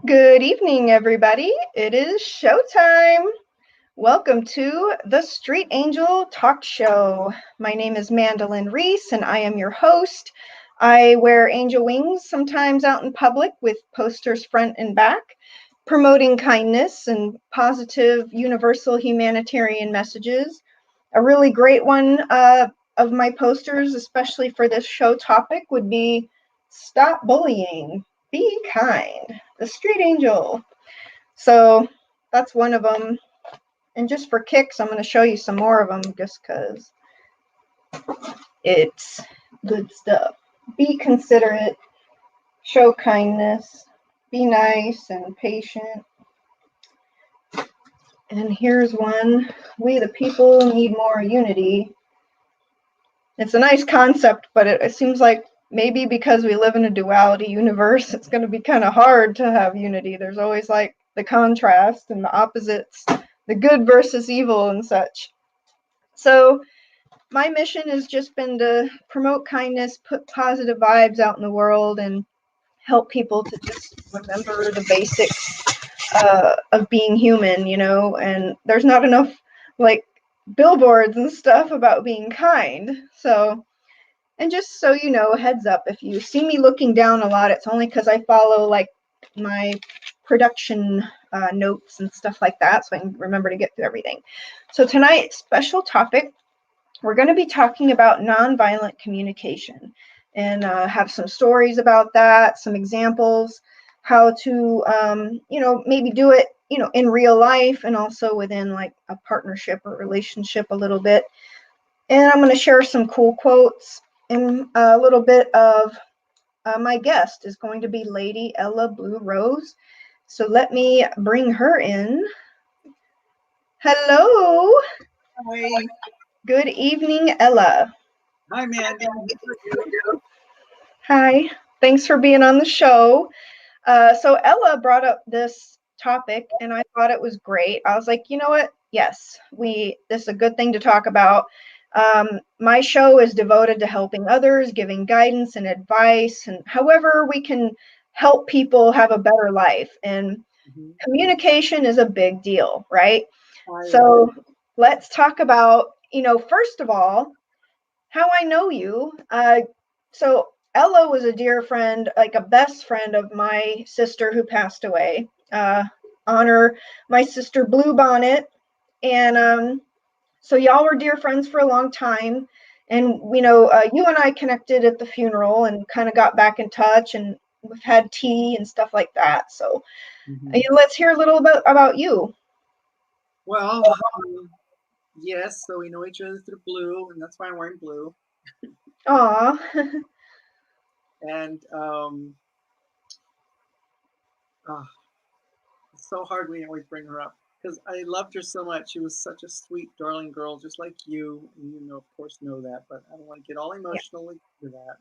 Good evening, everybody. It is showtime. Welcome to the Street Angel Talk Show. My name is Mandelyn Reese, and I am your host. I wear angel wings sometimes out in public with posters front and back, promoting kindness and positive universal humanitarian messages. A really great one of my posters, especially for this show topic, would be Stop Bullying, Be Kind, the Street Angel. So that's one of them. And just for kicks, I'm going to show you some more of them just because it's good stuff. Be considerate, show kindness, be nice and patient. And here's one. We the people need more unity. It's a nice concept, but it seems like maybe because we live in a duality universe, it's going to be kind of hard to have unity. There's always like the contrast and the opposites, the good versus evil and such. So my mission has just been to promote kindness, put positive vibes out in the world, and help people to just remember the basics of being human, and there's not enough like billboards and stuff about being kind. So, and just so you know, heads up, if you see me looking down a lot, it's only because I follow like my production notes and stuff like that, so I can remember to get through everything. So tonight's special topic, we're going to be talking about nonviolent communication and have some stories about that, some examples, how to, maybe do it, in real life and also within like a partnership or relationship a little bit. And I'm going to share some cool quotes and a little bit of my guest is going to be Lady Ella Blue Rose. So let me bring her in. Hello. Hi. Good evening, Ella. Hi, Mandy. How are you? Hi. Thanks for being on the show. So Ella brought up this topic, and I thought it was great. I was like, you know what? Yes, this is a good thing to talk about. My show is devoted to helping others, giving guidance and advice, and however we can help people have a better life. And Mhm. communication is a big deal, right? I agree. So let's talk about, first of all, how I know you. So Ella was a dear friend, like a best friend of my sister who passed away. Honor my sister Blue Bonnet, and so y'all were dear friends for a long time. And you and I connected at the funeral and kind of got back in touch, and we've had tea and stuff like that. So Mhm. let's hear a little bit about you. Well, yes, so we know each other through blue, and that's why I'm wearing blue. Aw. And ah, it's so hard when you always bring her up because I loved her so much. She was such a sweet, darling girl, just like you. And you know, of course, know that, but I don't want to get all Yeah. emotional with that.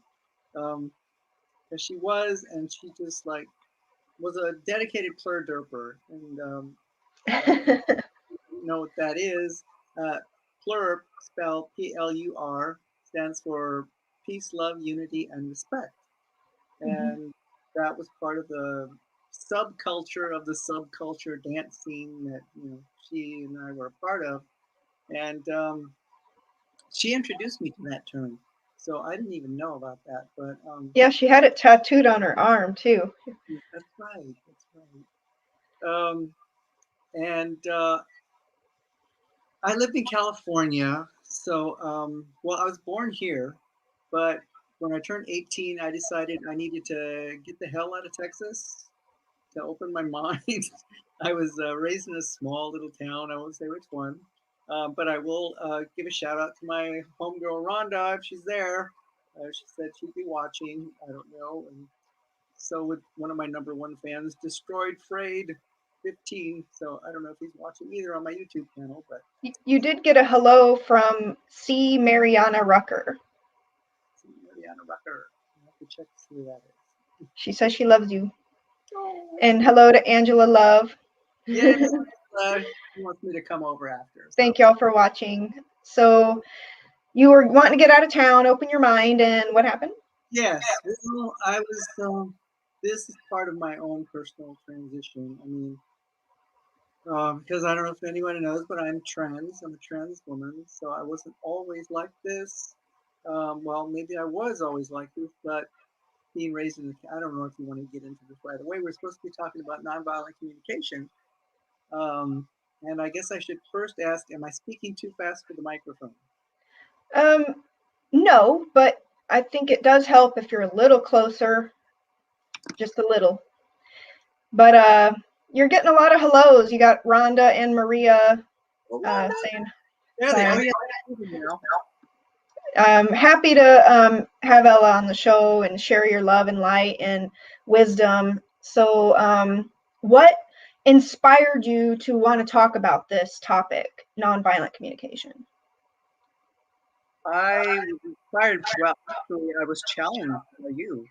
Because she was, and she just like was a dedicated plur derper. And you know what that is. Uh, Plur, spelled Plur, stands for peace, love, unity, and respect. Mhm. And that was part of the subculture of the subculture dance scene that she and I were a part of. And she introduced me to that term. So I didn't even know about that, but Yeah, she had it tattooed on her arm too. that's right. That's right. And I lived in California, so well, I was born here, but when I turned 18, I decided I needed to get the hell out of Texas to open my mind. I was raised in a small little town. I won't say which one, but I will give a shout out to my homegirl Rhonda if she's there. She said she'd be watching. I don't know. And so with one of my number one fans, Destroyed Frayed 15. So I don't know if he's watching either on my YouTube channel, but You did get a hello from C. Mariana Rucker. see Mariana Rucker. I have to check to see who that is. She says she loves you. Oh, And hello to Angela Love. yeah. He wants me to come over after. So Thank y'all for watching. So you were wanting to get out of town, open your mind, and what happened? yes, well, I was. this is part of my own personal transition. I mean, because I don't know if anyone knows, but I'm trans. I'm a trans woman, so I wasn't always like this. Well, maybe I was always like this, but being raised in I don't know if you want to get into this right away. We're supposed to be talking about nonviolent communication. And I guess I should first ask, am I speaking too fast for the microphone? Um, no, but I think it does help if you're a little closer, just a little. But you're getting a lot of hellos. You got Rhonda and Maria saying There they hi. are. Yeah. Happy to have Ella on the show and share your love and light and wisdom. So, what inspired you to want to talk about this topic, nonviolent communication? I was inspired. Well, actually, I was challenged by you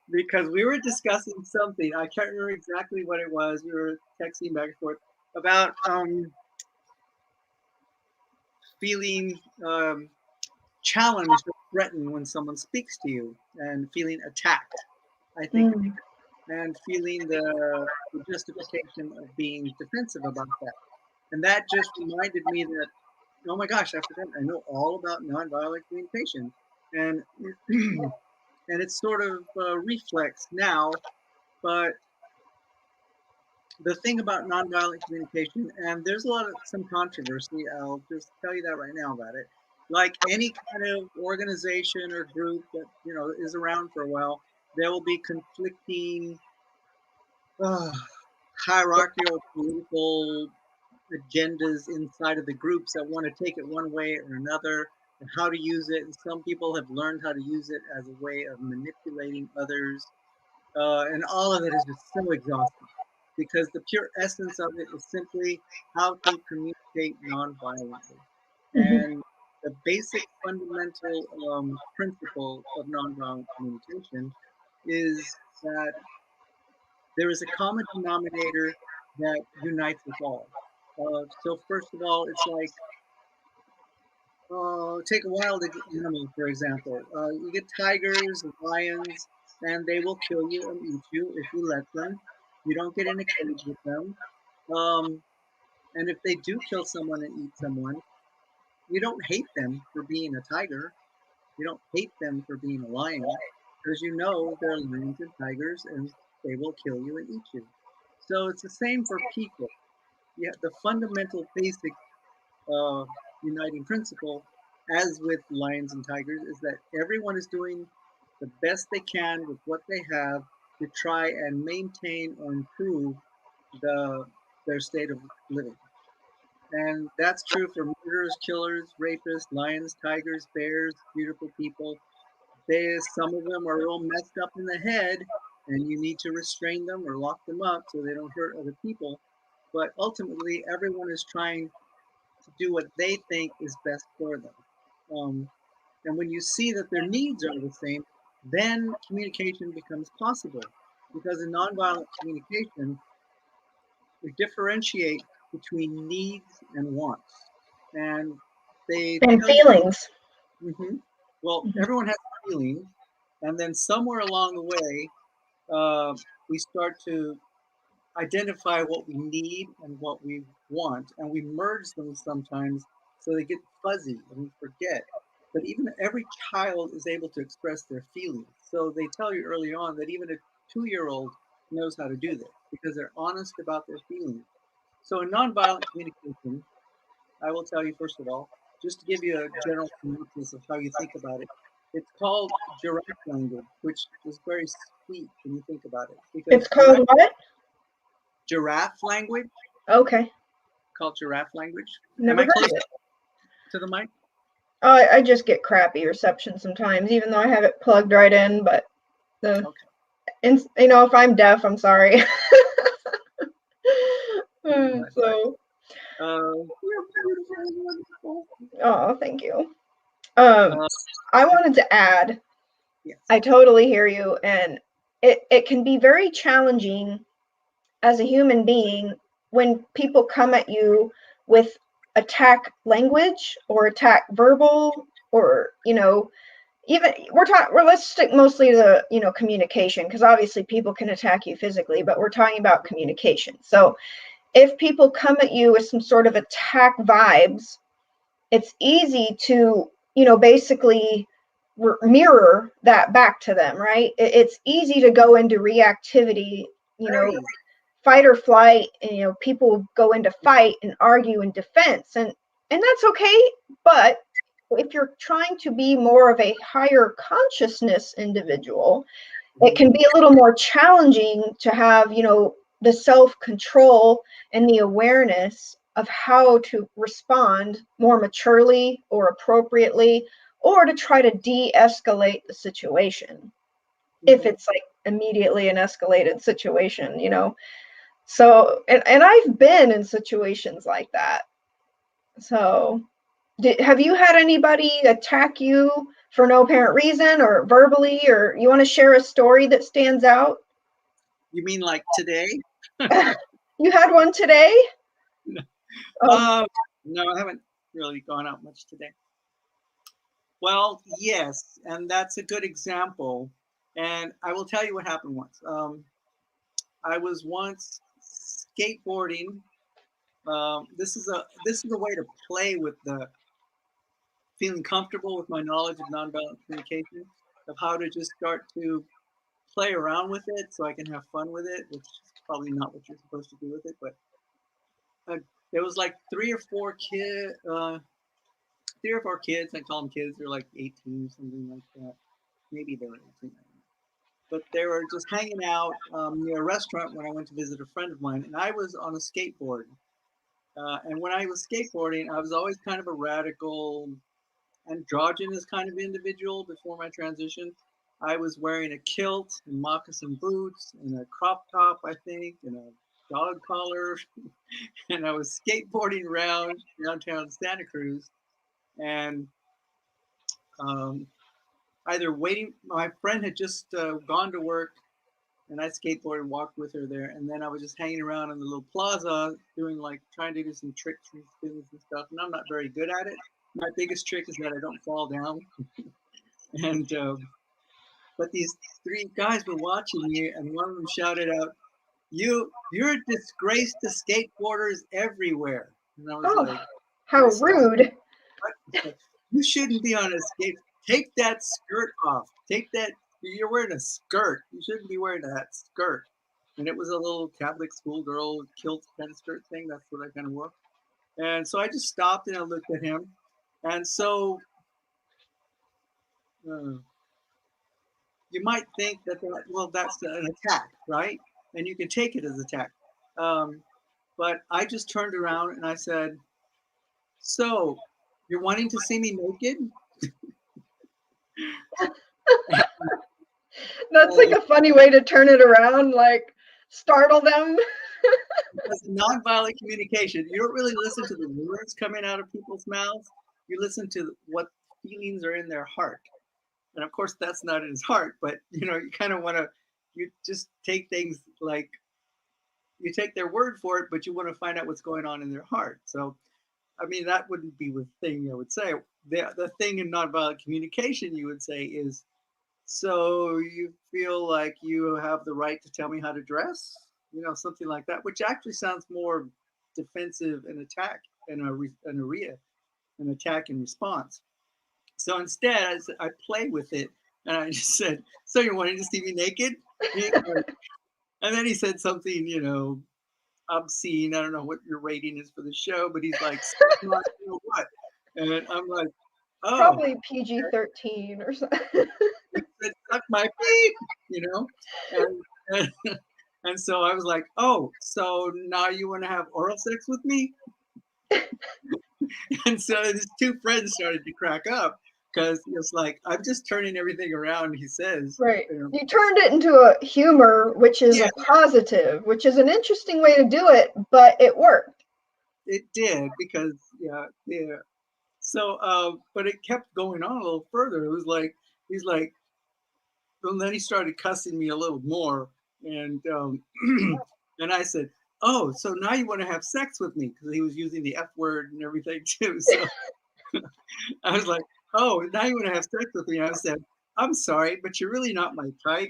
because we were discussing something. I can't remember exactly what it was. We were texting back and forth about feeling challenged or threatened when someone speaks to you and feeling attacked, I think, and feeling the justification of being defensive about that. And that just reminded me that, oh my gosh, I forgot, I know all about nonviolent communication. And and it's sort of a reflex now, but the thing about nonviolent communication, and there's a lot of some controversy, I'll just tell you that right now about it. Like any kind of organization or group that is around for a while, there will be conflicting uh, hierarchical political agendas inside of the groups that want to take it one way or another, and how to use it. And some people have learned how to use it as a way of manipulating others, and all of it is just so exhausting because the pure essence of it is simply how to communicate nonviolently. And the basic fundamental principle of nonviolent communication is that there is a common denominator that unites us all. So first of all, it's like take a wild animal, for example. You get tigers and lions, and they will kill you and eat you if you let them. You don't get in a cage with them. Um, and if they do kill someone and eat someone, you don't hate them for being a tiger. You don't hate them for being a lion, because you know they're lions and tigers, and they will kill you and eat you. So it's the same for people. Yeah, the fundamental basic uh, uniting principle, as with lions and tigers, is that everyone is doing the best they can with what they have to try and maintain or improve the their state of living. And that's true for murderers, killers, rapists, lions, tigers, bears, beautiful people. Some of them are all messed up in the head, and you need to restrain them or lock them up so they don't hurt other people. But ultimately, everyone is trying to do what they think is best for them. Um, and when you see that their needs are the same, then communication becomes possible. Because in nonviolent communication, we differentiate between needs and wants. And they And tell you, feelings. well, everyone has feelings. And then somewhere along the way, we start to identify what we need and what we want, and we merge them sometimes so they get fuzzy and we forget. But even every child is able to express their feelings. So they tell you early on that even a 2-year-old knows how to do this because they're honest about their feelings. So in nonviolent communication, I will tell you first of all, just to give you a general synopsis of how you think about it, it's called giraffe language, which is very sweet when you think about it. It's Because called what? giraffe language, Okay. called giraffe language. Am Never I heard close of it. to the mic? Oh, I just get crappy reception sometimes, even though I have it plugged right in. But the, Okay. and if I'm deaf, I'm sorry. So, You're beautiful and wonderful. oh, thank you. Um, Uh, I wanted to add, yes. I totally hear you, and it can be very challenging as a human being when people come at you with attack language or attack verbal, or even let's stick mostly to, communication, because obviously people can attack you physically, but we're talking about communication. So if people come at you with some sort of attack vibes, it's easy to, basically mirror that back to them, right? It's easy to go into reactivity, Right. fight or flight, and people go into fight and argue in defense, and that's okay. But if you're trying to be more of a higher consciousness individual, it can be a little more challenging to have, the self-control and the awareness of how to respond more maturely or appropriately, or to try to de-escalate the situation if it's like immediately an escalated situation. So, and I've been in situations like that. So have you had anybody attack you for no apparent reason, or verbally, or you want to share a story that stands out? You mean like today? You had one today? Oh, No, I haven't really gone out much today. Well, yes, and that's a good example. And I will tell you what happened once. I was once skateboarding. This is a way to play with the feeling comfortable with my knowledge of nonviolent communication, of how to just start to play around with it so I can have fun with it, which is probably not what you're supposed to do with it. But there was like three or four kids. I call them kids. They're like 18 or something like that. Maybe they were 18. But they were just hanging out near a restaurant when I went to visit a friend of mine, and I was on a skateboard. And when I was skateboarding, I was always kind of a radical, androgynous kind of individual before my transition. I was wearing a kilt and moccasin boots and a crop top, I think, and a dog collar. And I was skateboarding around downtown Santa Cruz, and um, either waiting. My friend had just gone to work, and I skateboarded, walked with her there, and then I was just hanging around in the little plaza, doing like trying to do some tricks and spins and stuff. And I'm not very good at it. My biggest trick is that I don't fall down. And but these three guys were watching me, and one of them shouted out, You're a disgrace to skateboarders everywhere." And I was oh, like, how I said, rude. "What? You shouldn't be on a skate. Take that skirt off. Take that. You're wearing a skirt. You shouldn't be wearing that skirt." And it was a little Catholic schoolgirl kilt kind of skirt thing. That's what I kind of wore. And so I just stopped and I looked at him. And so uh, you might think well, that's an attack, right? And you can take it as attack. Um, but I just turned around and I said, "So, you're wanting to see me naked?" That's like a funny way to turn it around, like startle them. Because nonviolent communication, you don't really listen to the words coming out of people's mouths. You listen to what feelings are in their heart. And of course, that's not in his heart, but you kind of want to, you just take things like, you take their word for it, but you want to find out what's going on in their heart. So, I mean, that wouldn't be the thing I would say. The thing in nonviolent communication you would say is, so you feel like you have the right to tell me how to dress? Something like that, which actually sounds more defensive and attack and an attack and response. So instead, I played with it and I just said, "So you're wanting to see me naked?" And then he said something, obscene. I don't know what your rating is for the show, but he's like, what? And I'm like, "Oh, Probably PG-13 or something. he said, suck my feet," and, and and so I was like, "Oh, so now you want to have oral sex with me?" And so his two friends started to crack up because it's like, I'm just turning everything around. He says, Right. You turned it into a humor, which is "Yeah, a positive, which is an interesting way to do it, but it worked. it did," because yeah. So, but it kept going on a little further. It was like he's like, and then he started cussing me a little more, and and I said, "Oh, so now you want to have sex with me?" Because he was using the F word and everything too. So I was like, oh, now you want to have sex with me? I said, I'm sorry, but you're really not my type.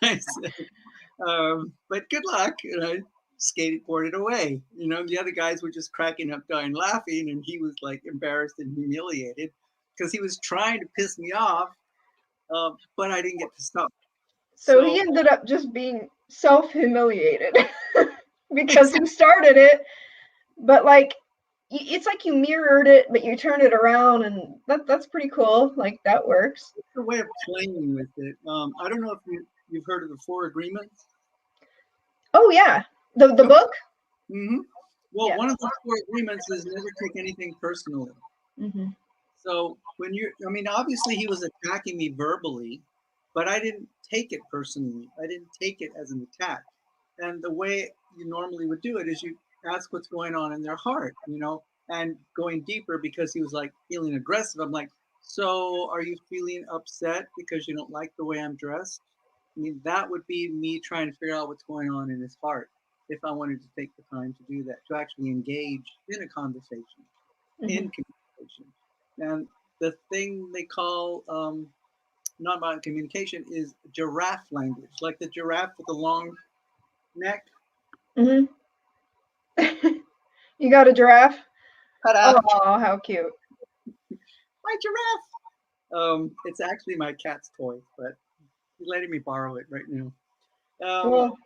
I said, but good luck. And I skateboarded away. The other guys were just cracking up, dying laughing, and he was like embarrassed and humiliated because he was trying to piss me off, but I didn't get to stop. So So he ended up just being self-humiliated because he started it, but like it's like you mirrored it, but you turned it around, and that's pretty cool. Like that works. it's a way of playing with it. I don't know if you've heard of the Four Agreements. Oh yeah, the Okay. book. Mm-hmm. Well, Yeah. one of the Four Agreements is never take anything personally. Mm-hmm. So I mean, obviously he was attacking me verbally, but I didn't take it personally. I didn't take it as an attack. And the way you normally would do it is you ask what's going on in their heart, and going deeper because he was like feeling aggressive. I'm like, so are you feeling upset because you don't like the way I'm dressed? I mean, that would be me trying to figure out what's going on in his heart if I wanted to take the time to do that, to actually engage in a conversation, Mm-hmm. in communication. And the thing they call nonviolent communication is giraffe language, like the giraffe with the long neck. Mm-hmm. You got a giraffe? Ta-da! Oh, how cute. My giraffe. It's actually my cat's toy, but he's letting me borrow it right now. Um, Well,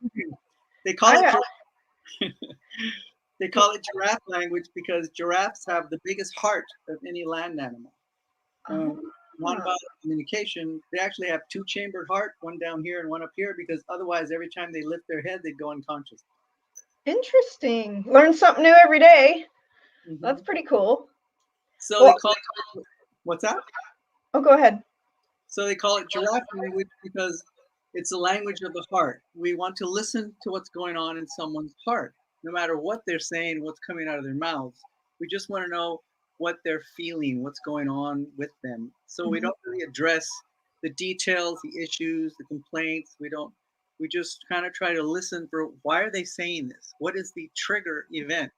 they call it I they call it giraffe language because giraffes have the biggest heart of any land animal. Um, ah, Nonviolent communication, they actually have two chambered heart, one down here and one up here, because otherwise, every time they lift their head, they'd go unconscious. interesting. Learn something new every day. That's Hmm. pretty cool. So they Well, call it, what's that? oh, go ahead. So they call it giraffe language because it's a language of the heart. We want to listen to what's going on in someone's heart, no matter what they're saying, what's coming out of their mouths. We just want to know what they're feeling, what's going on with them. So we Mhm. don't really address the details, the issues, the complaints. We just kind of try to listen for why are they saying this? What is the trigger event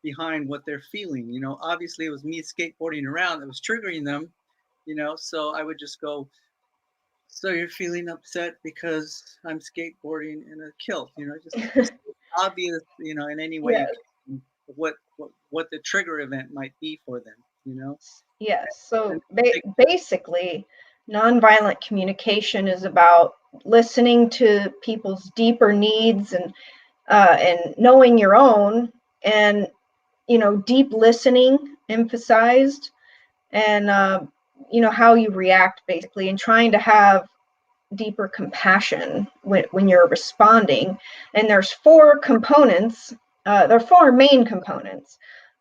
behind what they're feeling? Obviously it was me skateboarding around that was triggering them. So I would just go, so you're feeling upset because I'm skateboarding in a kilt, just obvious, in any way you Yes, can, what the trigger event might be for them. yes. And So they, basically, nonviolent communication is about listening to people's deeper needs and knowing your own, and deep listening emphasized, and how you react basically, and trying to have deeper compassion when you're responding. And there's four components. There are four main components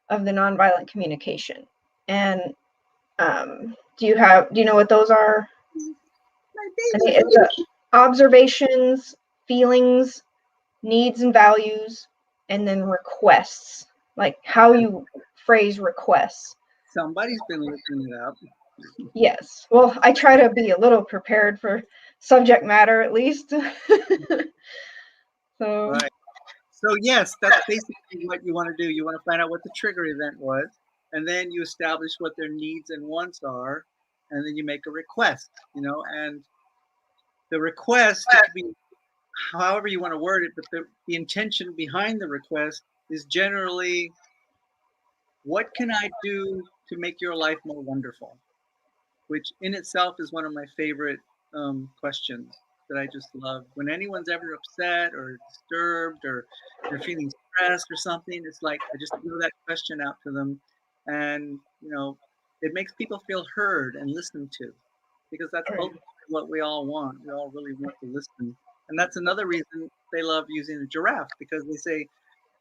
of the nonviolent communication. And do you know what those are? my I baby mean, it's observations, feelings, needs and values, and then requests, like how you phrase requests. somebody's been looking it up. Yes. Well, I try to be a little prepared for subject matter at least. So, Right. So yes, that's basically what you want to do. You want to find out what the trigger event was, and then you establish what their needs and wants are, and then you make a request. And the request, it could be however you want to word it, but the intention behind the request is generally, what can I do to make your life more wonderful? Which in itself is one of my favorite questions that I just love. When anyone's ever upset or disturbed or they're feeling stressed or something, it's like I just throw that question out to them, and it makes people feel heard and listened to, because that's ultimately what we all want. We all really want to listen, and that's another reason they love using a giraffe, because they say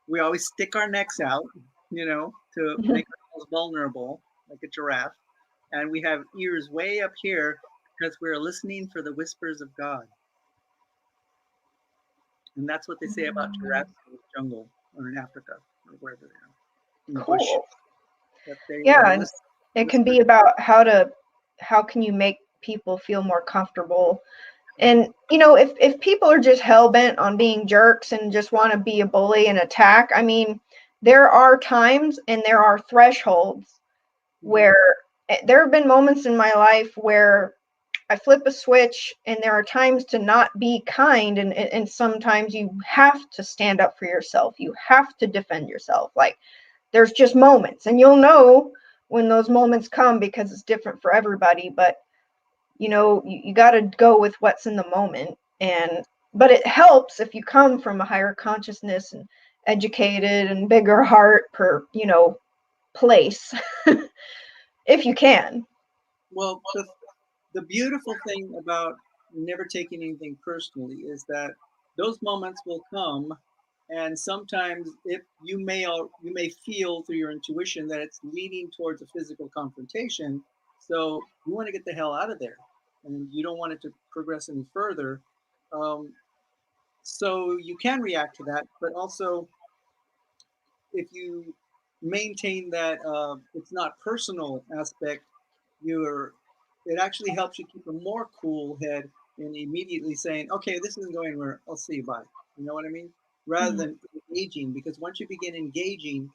we always stick our necks out, to make ourselves vulnerable, like a giraffe, and we have ears way up here because we're listening for the whispers of God. And that's what they say about giraffes in the jungle or in Africa or wherever they are, in the bush, cool. that they Yeah, and listen it can whispers. be about how can you make people feel more comfortable. And if people are just hell bent on being jerks and just want to be a bully and attack, I mean, there are times and there are thresholds where there have been moments in my life where I flip a switch, and there are times to not be kind, and sometimes you have to stand up for yourself. You have to defend yourself. Like, there's just moments, and you'll know when those moments come because it's different for everybody. But you got to go with what's in the moment. But it helps if you come from a higher consciousness and educated and bigger heart per place, if you can. Well, the beautiful thing about never taking anything personally is that those moments will come, and sometimes if you may feel through your intuition that it's leading towards a physical confrontation, so you want to get the hell out of there, and you don't want it to progress any further. Um, so you can react to that, but also if you maintain that it's not personal aspect, you're it actually helps you keep a more cool head and immediately saying, okay, this isn't going where I'll see you, bye. You know what I mean? Rather Mhm. than engaging, because once you begin engaging,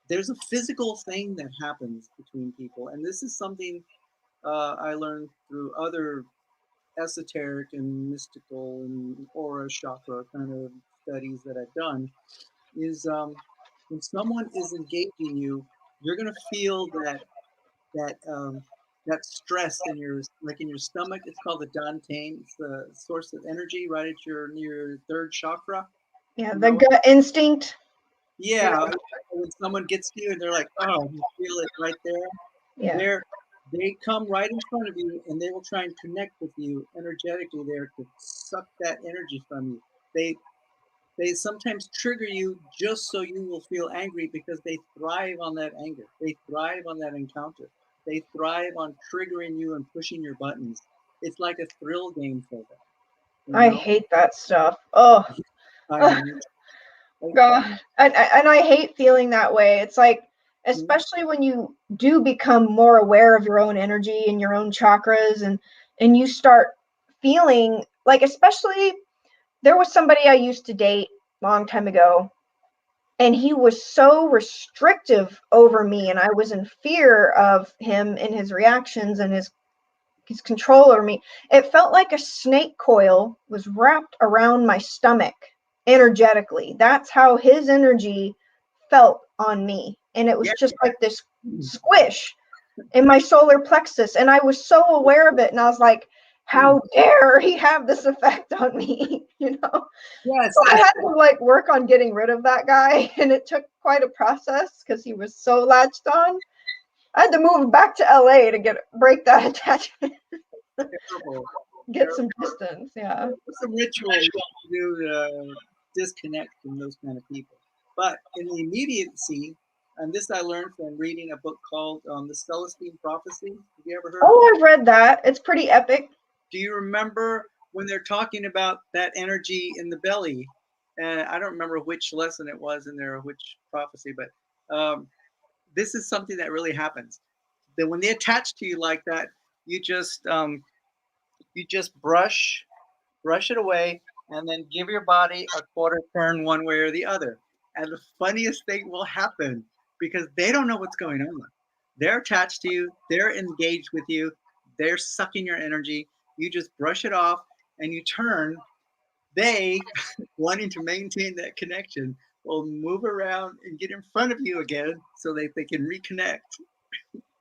there's a physical thing that happens between people, and this is something I learned through other esoteric and mystical and aura chakra kind of studies that I've done is when someone is engaging you, you're gonna feel that that stress in your in your stomach. It's called the dantian. It's the source of energy right at your near your third chakra. Yeah, You the know? gut instinct. Yeah. When someone gets to you and they're like, "Oh, you feel it right there." Yeah. They're they come right in front of you and they will try and connect with you energetically there to suck that energy from you. They they sometimes trigger you just so you will feel angry because they thrive on that anger. They thrive on that encounter. They thrive on triggering you and pushing your buttons. It's like a thrill game for them, you I know? hate that stuff. Oh, I know you hate that. God. And I hate feeling that way. It's like, Mhm. especially when you do become more aware of your own energy and your own chakras, and you start feeling like, especially, there was somebody I used to date a long time ago, and he was so restrictive over me, and I was in fear of him and his reactions and his control over me. It felt like a snake coil was wrapped around my stomach energetically. That's how his energy felt on me. And it was Yeah. just like this squish in my solar plexus. And I was so aware of it. And I was like, how dare he have this effect on me? Yes. So I had to like work on getting rid of that guy. And it took quite a process because he was so latched on. I had to move back to LA to break that attachment, Terrible. get Terrible. some distance. Yeah. There's some rituals to do to disconnect from those kind of people. But in the immediacy, and this I learned from reading a book called The Celestine Prophecy. Have you ever heard of it? Oh, I've read that. It's pretty epic. Do you remember when they're talking about that energy in the belly? And I don't remember which lesson it was in there or which prophecy, but this is something that really happens. That when they attach to you like that, you just you just brush it away, and then give your body a quarter turn one way or the other. And the funniest thing will happen because they don't know what's going on. They're attached to you, they're engaged with you, they're sucking your energy. You just brush it off and you turn. They, wanting to maintain that connection, will move around and get in front of you again so that they can reconnect.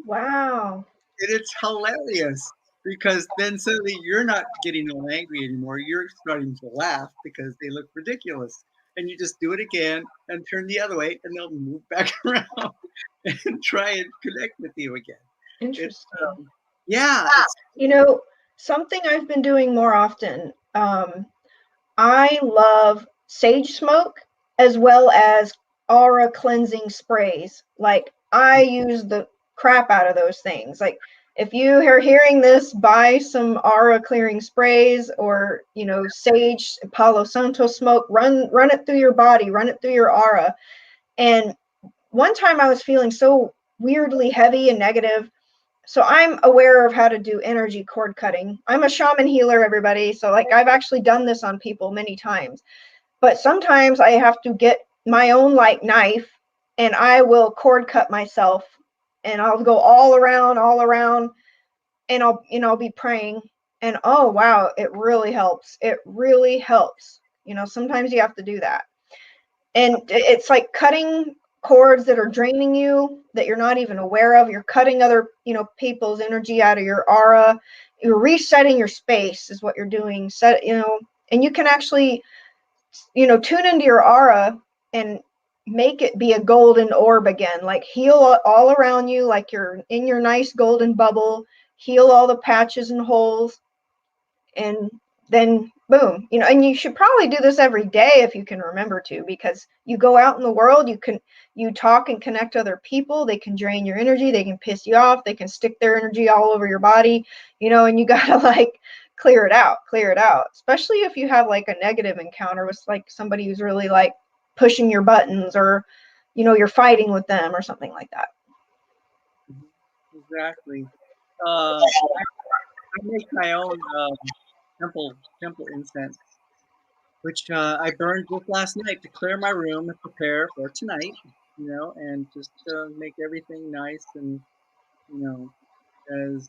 Wow. And it's hilarious because then suddenly you're not getting all angry anymore. You're starting to laugh because they look ridiculous. And you just do it again and turn the other way, and they'll move back around and try and connect with you again. It's Interesting. yeah, it's You know, something I've been doing more often. I love sage smoke as well as aura cleansing sprays. Like, I use the crap out of those things. Like, if you are hearing this, buy some aura clearing sprays, or sage Palo Santo smoke. Run it through your body, run it through your aura. And one time I was feeling so weirdly heavy and negative, so I'm aware of how to do energy cord cutting. I'm a shaman healer, everybody. So like, I've actually done this on people many times. But sometimes I have to get my own like knife, and I will cord cut myself and I'll go all around, and I'll be praying, and oh wow, it really helps. It really helps. Sometimes you have to do that. And it's like cutting cords that are draining you that you're not even aware of. You're cutting other, people's energy out of your aura. You're resetting your space is what you're doing. And you can actually, tune into your aura and make it be a golden orb again. Like heal all around you, like you're in your nice golden bubble. Heal all the patches and holes, and then boom. And you should probably do this every day if you can remember to, because you go out in the world, you talk and connect to other people. They can drain your energy, they can piss you off, they can stick their energy all over your body, and you gotta like clear it out, especially if you have like a negative encounter with like somebody who's really like pushing your buttons, or you're fighting with them or something like that. Exactly. I make my own temple incense, which I burned just last night to clear my room and prepare for tonight. And just make everything nice and as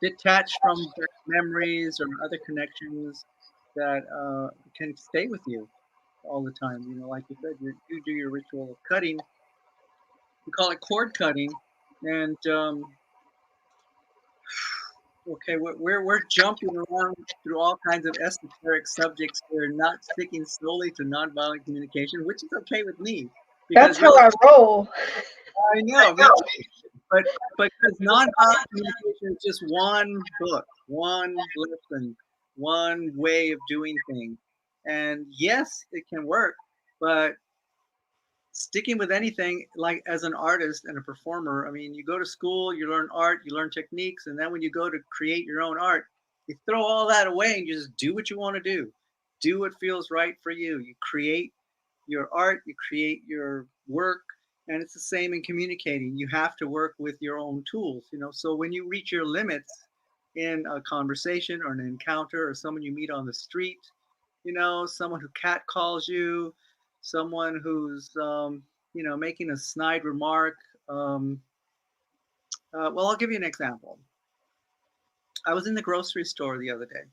detached from memories or other connections that can stay with you all the time. Like you said, you do your ritual of cutting. We call it cord cutting, and okay, we're jumping around through all kinds of esoteric subjects. We're not sticking solely to nonviolent communication, which is okay with me That's because how really, I roll. I know, me too. But because nonviolent communication is just one book, one lesson, one way of doing things, and yes, it can work, but sticking with anything, like as an artist and a performer, I mean, you go to school, you learn art, you learn techniques, and then when you go to create your own art, you throw all that away and you just do what you want to do. Do what feels right for you. You create your art, you create your work, and it's the same in communicating. You have to work with your own tools. So when you reach your limits in a conversation or an encounter or someone you meet on the street, someone who cat calls you, someone who's making a snide remark. Well, I'll give you an example. I was in the grocery store the other day,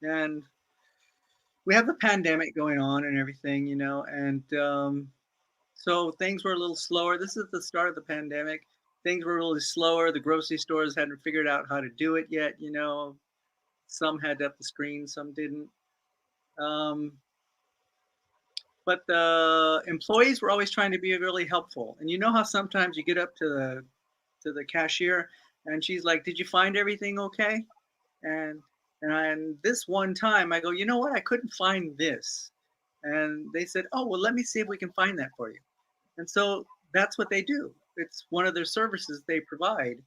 and we have the pandemic going on and everything, and so things were a little slower. This is the start of the pandemic. Things were really slower. The grocery stores hadn't figured out how to do it yet. Some had up the screen, some didn't. Um, but the employees were always trying to be really helpful. And you know how sometimes you get up to the cashier and she's like, "Did you find everything okay?" And and this one time I go, "You know what? I couldn't find this." And they said, "Oh, well, let me see if we can find that for you." And so that's what they do. It's one of their services they provide.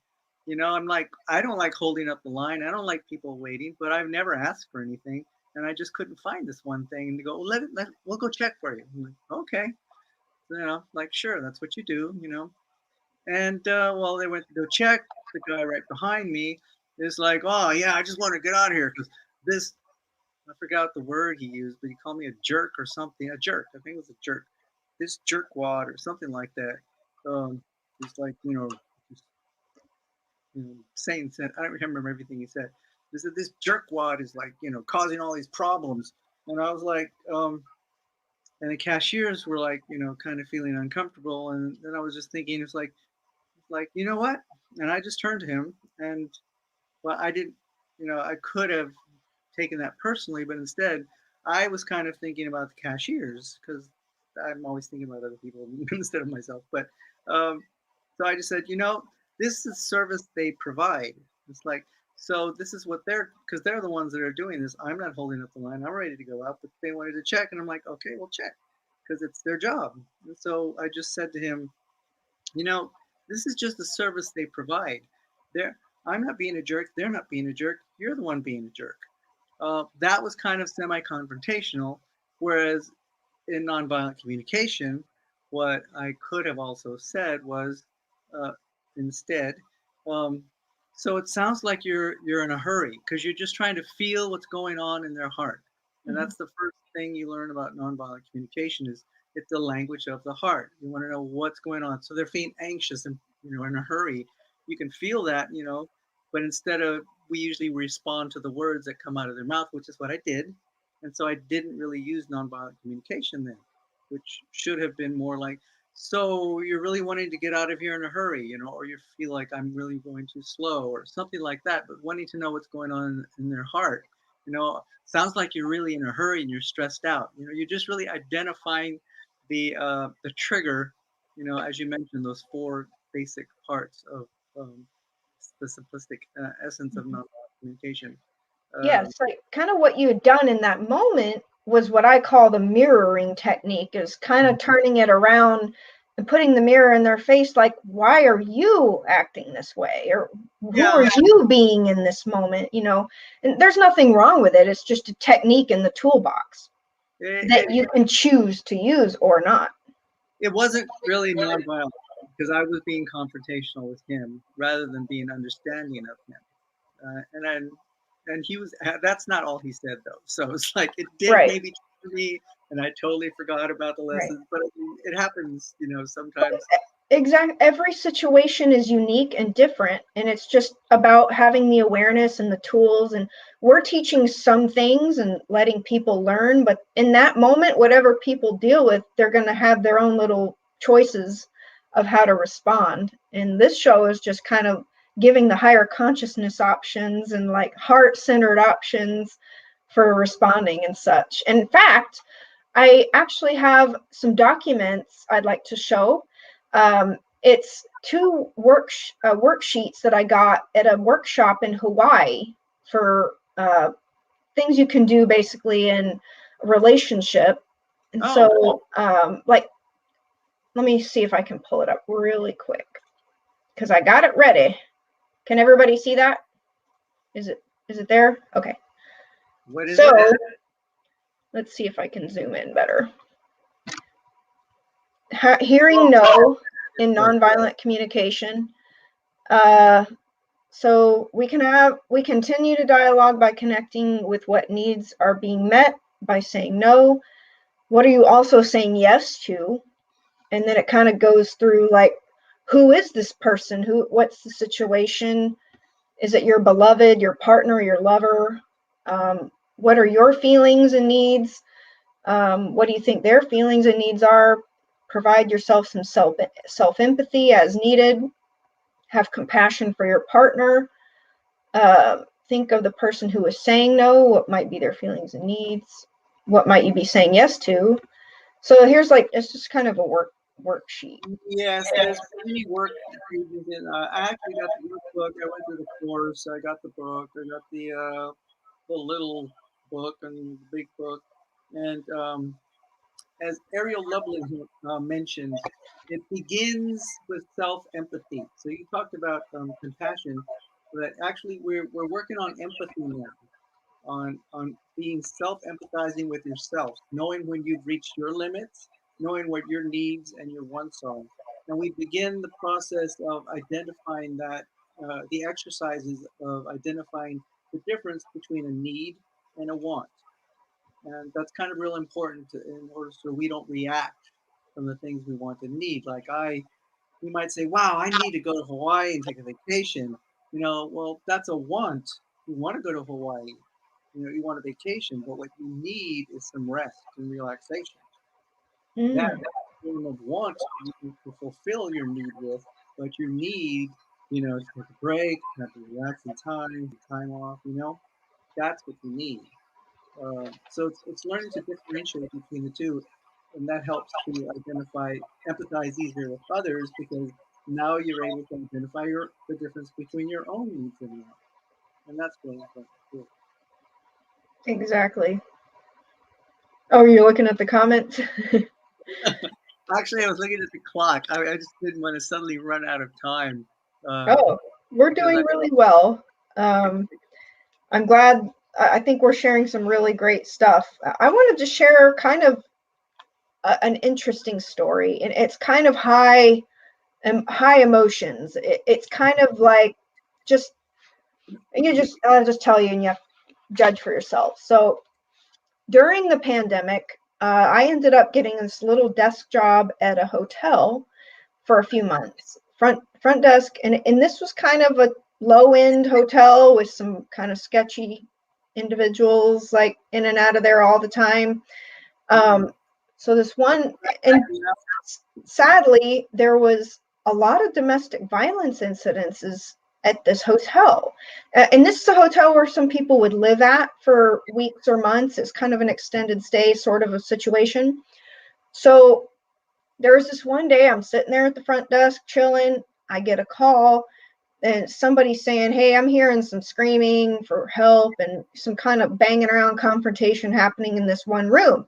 I'm like, I don't like holding up the line. I don't like people waiting, but I've never asked for anything. And I just couldn't find this one thing. And they go, well, we'll go check for you. I'm like, okay. Like, sure, that's what you do. And well, they went to go check. The guy right behind me is like, oh, yeah, I just want to get out of here because this, I forgot the word he used, but he called me a jerk or something. A jerk. I think it was a jerk. This jerkwad or something like that. It's like, just, saying, I don't remember everything he said. He said, this jerkwad is like, causing all these problems. And I was like, and the cashiers were like, kind of feeling uncomfortable. And then I was just thinking, it's like, you know what? And I just turned to him and, well, I didn't, I could have taken that personally, but instead I was kind of thinking about the cashiers because I'm always thinking about other people instead of myself. But so I just said, this is service they provide. It's like, so this is what because they're the ones that are doing this. I'm not holding up the line. I'm ready to go out, but they wanted to check. And I'm like, okay, we'll check because it's their job. And so I just said to him, this is just the service they provide. I'm not being a jerk. They're not being a jerk. You're the one being a jerk. That was kind of semi-confrontational, whereas in nonviolent communication, what I could have also said was uh, instead, um, so it sounds like you're in a hurry because you're just trying to feel what's going on in their heart, and Mhm. that's the first thing you learn about nonviolent communication is it's the language of the heart. You want to know what's going on. So they're feeling anxious and in a hurry. You can feel that, but instead of we usually respond to the words that come out of their mouth, which is what I did. And so I didn't really use nonviolent communication then, which should have been more like, so you're really wanting to get out of here in a hurry, or you feel like I'm really going too slow or something like that, but wanting to know what's going on in their heart. Sounds like you're really in a hurry and you're stressed out. You're just really identifying the trigger, as you mentioned, those four basic parts of the simplistic essence of nonviolent communication. Yes, like kind of what you had done in that moment was what I call the mirroring technique, is kind of turning it around and putting the mirror in their face, like, why are you acting this way? Or who are you being in this moment? And there's nothing wrong with it. It's just a technique in the toolbox that you can choose to use or not. It wasn't really nonviolent because I was being confrontational with him rather than being understanding of him. And he was, that's not all he said though. So it's like, it did maybe to me, and I totally forgot about the lessons, but it happens, sometimes. Exactly. Every situation is unique and different, and it's just about having the awareness and the tools. And we're teaching some things and letting people learn, but in that moment, whatever people deal with, they're going to have their own little choices of how to respond. And this show is just kind of giving the higher consciousness options and like heart-centered options for responding and such. In fact, I actually have some documents I'd like to show. It's two worksheets that I got at a workshop in Hawaii for things you can do basically in a relationship. And so, like, let me see if I can pull it up really quick because I got it ready. Can everybody see that? Is it there? Okay. What is it? Let's see if I can zoom in better. Hearing no in nonviolent communication. So we continue to dialogue by connecting with what needs are being met by saying no. What are you also saying yes to? And then it kind of goes through like, who is this person? What's the situation? Is it your beloved, your partner, your lover? What are your feelings and needs? What do you think their feelings and needs are? Provide yourself some self-empathy as needed. Have compassion for your partner. Think of the person who is saying no. What might be their feelings and needs? What might you be saying yes to? So here's it's just kind of a worksheet. Yes, there's many work. I actually got the workbook. I went through the course. I got the book. I got the little book and the big book. And as Ariel Lublin mentioned, it begins with self-empathy. So you talked about compassion, but actually we're working on empathy now, on being self-empathizing with yourself, knowing when you've reached your limits, knowing what your needs and your wants are. And we begin the process of identifying that, the exercises of identifying the difference between a need and a want. And that's kind of real important in order so we don't react from the things we want and need. Like we might say, wow, I need to go to Hawaii and take a vacation. Well, that's a want. You want to go to Hawaii. You want a vacation, but what you need is some rest and relaxation. That form of want you can fulfill your need with, but you need, to take a break, have to relax in time off, that's what you need. So it's learning to differentiate between the two, and that helps to empathize easier with others because now you're able to identify the difference between your own needs and wants, and that's really important too. Exactly. Oh, you're looking at the comments? Actually, I was looking at the clock. I just didn't want to suddenly run out of time. We're doing really well. I'm glad. I think we're sharing some really great stuff. I wanted to share kind of an interesting story, and it's kind of high emotions. It's kind of like I'll just tell you, and you have to judge for yourself. So during the pandemic, I ended up getting this little desk job at a hotel for a few months, front desk, and this was kind of a low end hotel with some kind of sketchy individuals like in and out of there all the time. So this one, and sadly, there was a lot of domestic violence incidences at this hotel. And this is a hotel where some people would live at for weeks or months. It's kind of an extended stay sort of a situation. So there was this one day I'm sitting there at the front desk chilling. I get a call and somebody saying, "Hey, I'm hearing some screaming for help and some kind of banging around confrontation happening in this one room.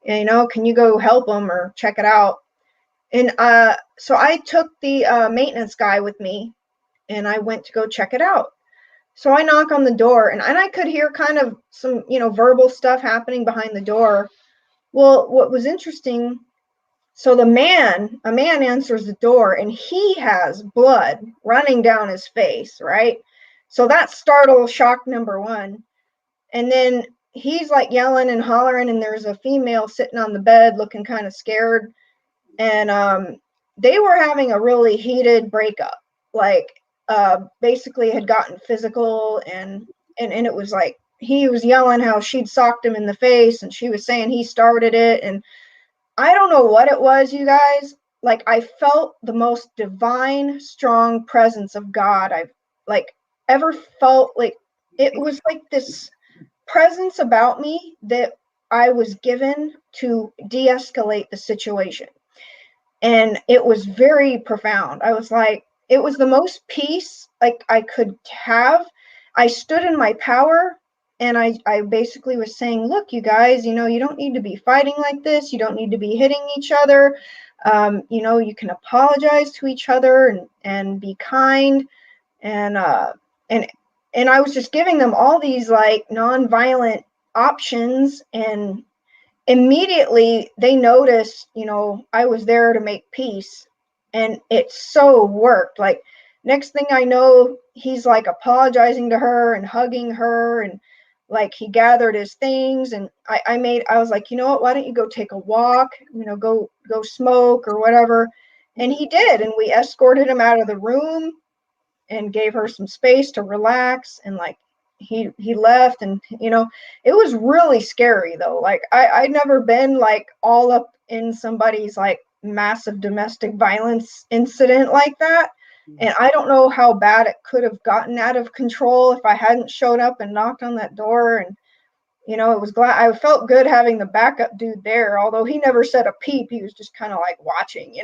And, can you go help them or check it out?" And so I took the maintenance guy with me and I went to go check it out. So I knock on the door and I could hear kind of some, verbal stuff happening behind the door. Well, what was interesting, so a man answers the door and he has blood running down his face, right? So that's startle shock number one. And then he's like yelling and hollering, and there's a female sitting on the bed looking kind of scared. And they were having a really heated breakup, like basically had gotten physical, and it was like he was yelling how she'd socked him in the face and she was saying he started it. And I don't know what it was, you guys. Like, I felt the most divine, strong presence of God I've like ever felt. Like, it was like this presence about me that I was given to de-escalate the situation. And it was very profound. I was like, it was the most peace like I could have. I stood in my power, and I basically was saying, look, you guys, you don't need to be fighting like this. You don't need to be hitting each other. You can apologize to each other and be kind. And and and I was just giving them all these like nonviolent options, and immediately they noticed, I was there to make peace, and it so worked. Like, next thing I know, he's like apologizing to her and hugging her, and like he gathered his things, and I was like, you know what, why don't you go take a walk, go smoke or whatever. And he did, and we escorted him out of the room and gave her some space to relax, and like he left. And it was really scary though. Like, I'd never been like all up in somebody's like massive domestic violence incident like that. And I don't know how bad it could have gotten out of control if I hadn't showed up and knocked on that door. And it was glad. I felt good having the backup dude there, although he never said a peep. He was just kind of like watching.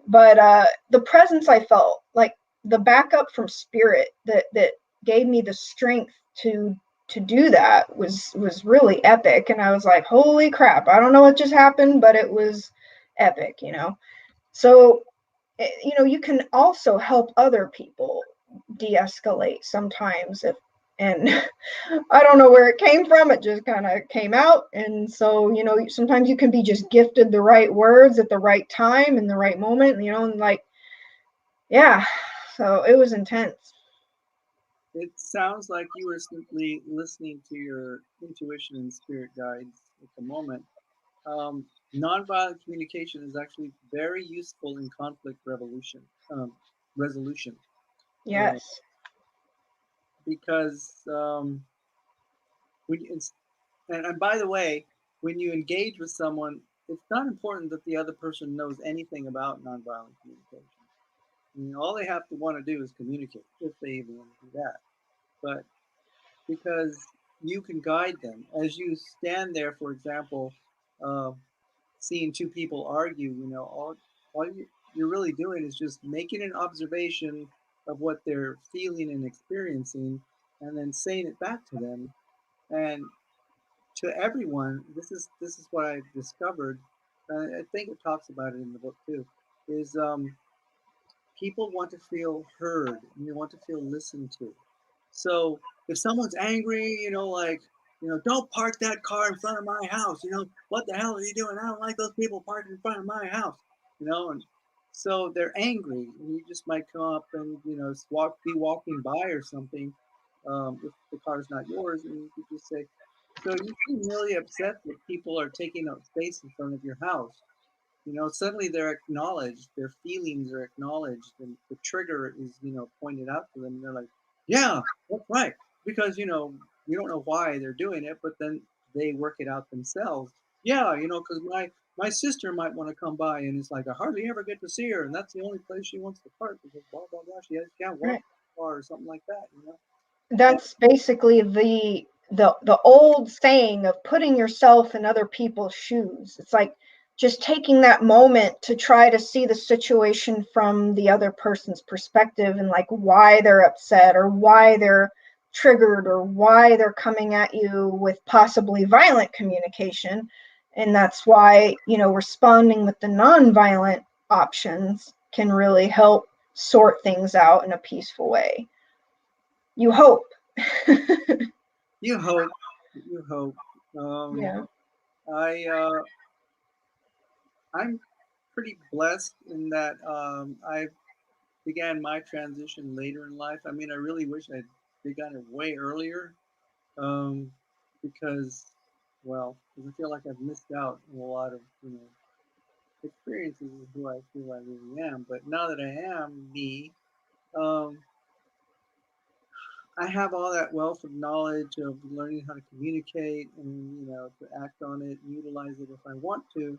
But the presence I felt, like the backup from spirit that gave me the strength to do that was really epic. And I was like, holy crap, I don't know what just happened, but it was epic. So you can also help other people de-escalate sometimes. If and I don't know where it came from. It just kind of came out. And so, sometimes you can be just gifted the right words at the right time in the right moment, and like, yeah. So it was intense. It sounds like you were simply listening to your intuition and spirit guides at the moment. Um, Nonviolent communication is actually very useful in conflict resolution, uh, Yes. because when and by the way, when you engage with someone, it's not important that the other person knows anything about nonviolent communication. All they have to want to do is communicate, if they even want to do that. But because you can guide them as you stand there, for example, uh, seeing two people argue, you're really doing is just making an observation of what they're feeling and experiencing, and then saying it back to them. And to everyone, this is what I've discovered. I think it talks about it in the book too. Is people want to feel heard and they want to feel listened to. So if someone's angry, like, don't park that car in front of my house. What the hell are you doing? I don't like those people parking in front of my house. And so they're angry, and you just might come up and be walking by or something. If the car's not yours, and you could just say, So you seem really upset that people are taking up space in front of your house. Suddenly they're acknowledged, their feelings are acknowledged, and the trigger is, pointed out to them. And they're like, yeah, that's right. Because, you don't know why they're doing it, but then they work it out themselves. Yeah, because my sister might want to come by, and it's like I hardly ever get to see her, and that's the only place she wants to park because blah blah blah. She can't walk Right. far or something like that. And That's basically the old saying of putting yourself in other people's shoes. It's like just taking that moment to try to see the situation from the other person's perspective and like why they're upset or why they're triggered or why they're coming at you with possibly violent communication. And that's why, responding with the nonviolent options can really help sort things out in a peaceful way. You hope. you hope, you hope. Um, Yeah. I I'm pretty blessed in that I began my transition later in life. I mean, I really wish I'd begun it way earlier, um, because, well, 'cause I feel like I've missed out on a lot of experiences of who I really am. But now that I am me, um, I have all that wealth of knowledge of learning how to communicate and to act on it and utilize it if I want to.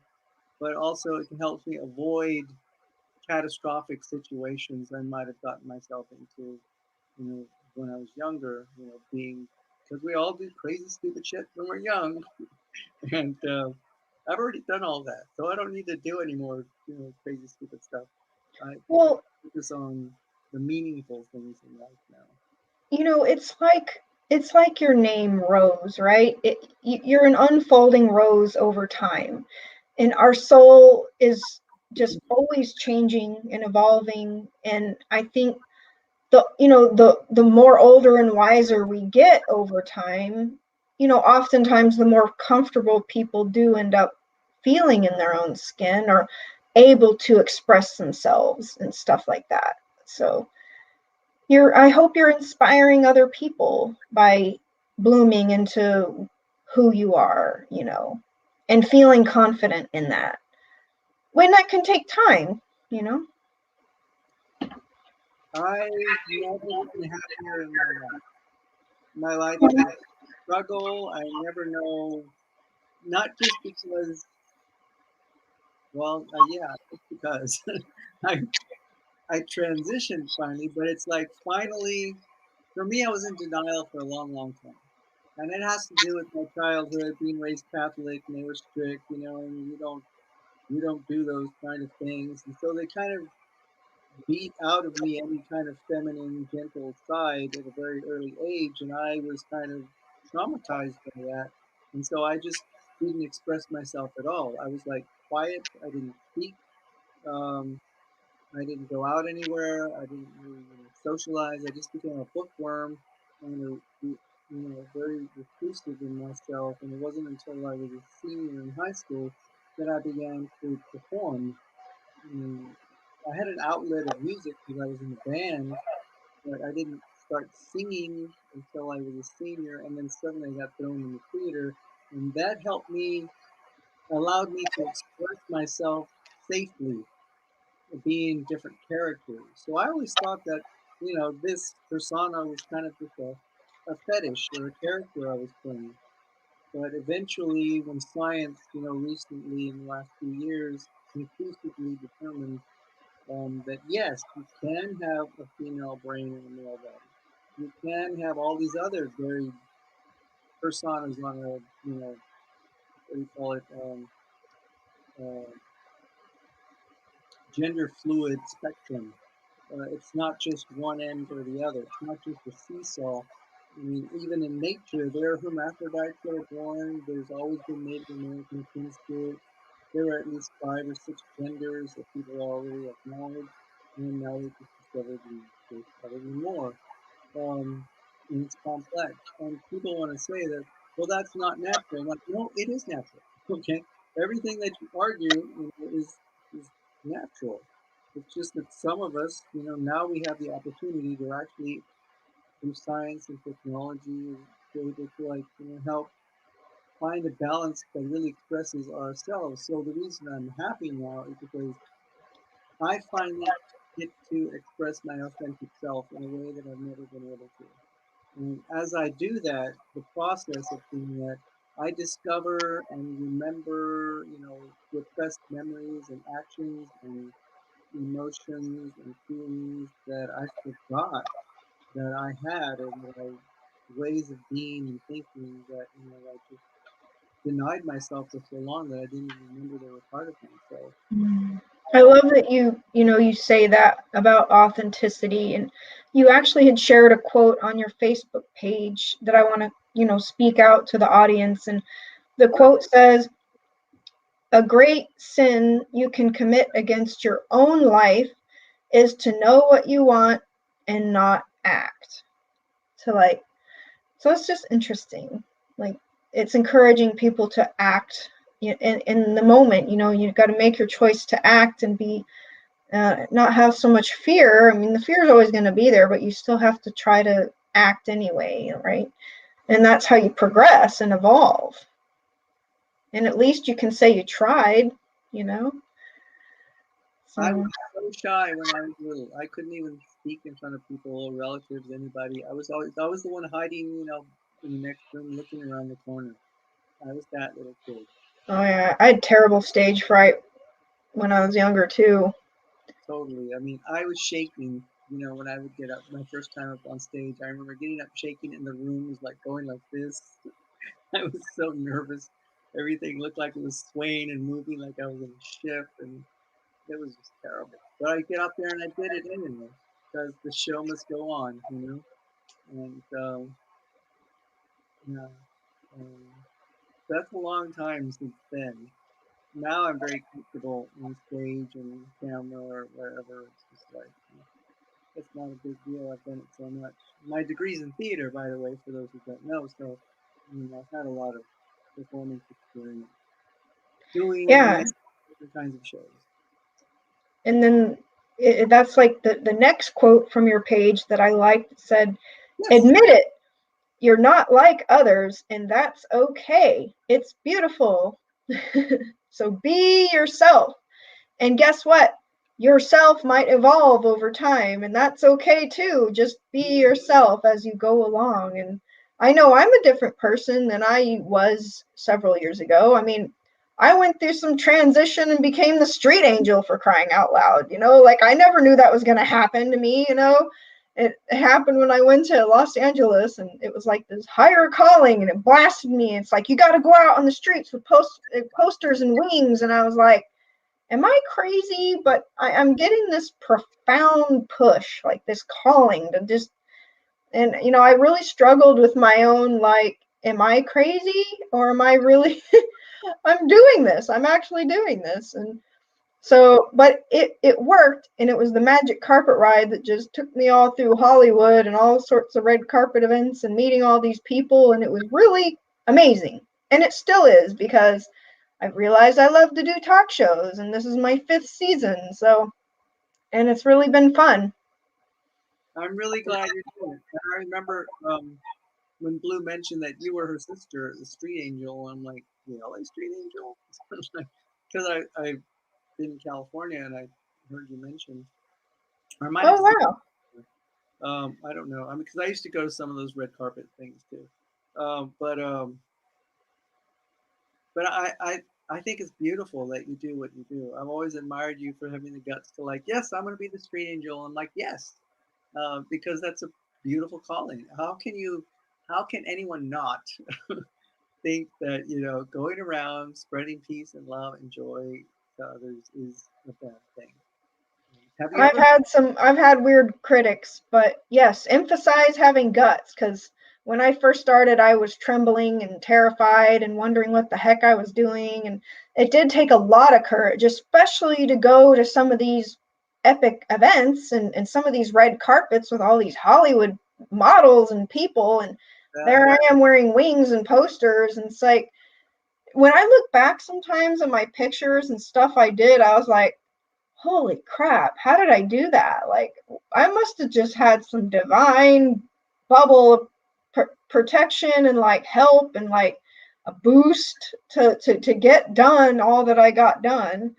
But also, it can help me avoid catastrophic situations I might have gotten myself into, when I was younger, being because we all do crazy, stupid shit when we're young, and I've already done all that, so I don't need to do any more, crazy, stupid stuff. I Well, focus on the meaningful things in life now. it's like your name Rose, right? You're an unfolding rose over time. And our soul is just always changing and evolving, and I think the more older and wiser we get over time, oftentimes the more comfortable people do end up feeling in their own skin or able to express themselves and stuff like that. So I hope you're inspiring other people by blooming into who you are, and feeling confident in that, when that can take time. I've never been happier in my life. My life is a struggle. I never know, not just because, well, yeah, just because I I transitioned finally, but it's like finally, for me, I was in denial for a long, long time. And it has to do with my childhood, being raised Catholic, and they were strict, and you don't do those kind of things. And so they kind of beat out of me any kind of feminine, gentle side at a very early age, and I was kind of traumatized by that. And so I just didn't express myself at all. I was like quiet. I didn't speak. Um, I didn't go out anywhere. I didn't really, socialize. I just became a bookworm and very reclusive in myself. And it wasn't until I was a senior in high school that I began to perform. Mm, I had an outlet of music because I was in a band, but I didn't start singing until I was a senior. And then suddenly I got thrown in the theater, and that helped me, allowed me to express myself safely being different characters. So I always thought that, this persona was kind of just a fetish or a character I was playing. But eventually, when science, recently in the last few years, conclusively determined that yes, you can have a female brain and a male body. You can have all these other very personas on a, what do you call it, uh, gender fluid spectrum. It's not just one end or the other. It's not just a seesaw. I mean, even in nature, there are hermaphrodites that are born. There's always been Native American kin spirit. There are at least 5 or 6 genders that people already acknowledge, and now we just discovered there's probably more. Um, and it's complex. And people want to say that, well, that's not natural. I'm like, no, it is natural. Okay, everything that you argue, is natural. It's just that some of us, now we have the opportunity to actually, through science and technology, be able to, like, help. find a balance that really expresses ourselves. So the reason I'm happy now is because I finally get to express my authentic self in a way that I've never been able to. And as I do that, the process of doing that, I discover and remember, repressed memories and actions and emotions and feelings that I forgot that I had, or that ways of being and thinking that, I just denied myself for so long that I didn't even remember they were part of me. So I love that you say that about authenticity, and you actually had shared a quote on your Facebook page that I want to, speak out to the audience. And the quote says, "A great sin you can commit against your own life is to know what you want and not act." So it's just interesting. Like, it's encouraging people to act in the moment. You've got to make your choice to act and be not have so much fear. I mean, the fear is always going to be there, but you still have to try to act anyway, right? And that's how you progress and evolve. And at least you can say you tried, you know? I was So, so shy when I was little. I couldn't even speak in front of people, relatives, anybody. I was the one hiding, in the next room, looking around the corner. I was that little kid. oh yeah, I had terrible stage fright when I was younger too. Totally. I mean, I was shaking, when I would get up my first time up on stage. I remember getting up shaking and the room was like going like this. I was so nervous. Everything looked like it was swaying and moving like I was in a ship, and it was just terrible. But I get up there and I did it anyway because the show must go on. And yeah, um, that's a long time since then. Now I'm very comfortable on stage and camera or wherever. It's just like, it's not a big deal. I've done it so much. My degree's in theater, by the way, for those who don't know. So, I've had a lot of performance experience doing Yeah. many different kinds of shows. And then that's like the next quote from your page that I liked. It said, Yes. "Admit it, you're not like others, and that's okay. It's beautiful. So be yourself. And guess what? Yourself might evolve over time, and that's okay too. Just be yourself as you go along." And I know I'm a different person than I was several years ago. I mean, I went through some transition and became the street angel, for crying out loud. Like, I never knew that was going to happen to me. It happened when I went to Los Angeles, and it was like this higher calling, and it blasted me. It's like, you got to go out on the streets with posters and wings. And I was like, am I crazy? But I'm getting this profound push, like this calling to just, and I really struggled with my own, like, am I crazy, or am I really, I'm doing this. I'm actually doing this. And so, but it worked, and it was the magic carpet ride that just took me all through Hollywood and all sorts of red carpet events and meeting all these people, and it was really amazing. And it still is, because I've realized I love to do talk shows, and this is my 5th season. So, and it's really been fun. I'm really glad you're doing it. And I remember when Blue mentioned that you were her sister, the street angel. I'm like, really, street angel? Because I've been in California and I heard you mention, or I might have Oh seen. wow. I don't know. I mean, because I used to go to some of those red carpet things too. But I think it's beautiful that you do what you do. I've always admired you for having the guts to, like, yes, I'm going to be the street angel, and like, yes, because that's a beautiful calling. How can anyone not think that going around spreading peace and love and joy to others is a bad thing? Have you ever? I've had weird critics, but yes, emphasize having guts, because when I first started, I was trembling and terrified and wondering what the heck I was doing. And it did take a lot of courage, especially to go to some of these epic events and some of these red carpets with all these Hollywood models and people. And Uh, there I am wearing wings and posters. And it's like, when I look back sometimes at my pictures and stuff I did, I was like, holy crap, how did I do that? Like, I must have just had some divine bubble of protection and like help, and like a boost to get done all that I got done,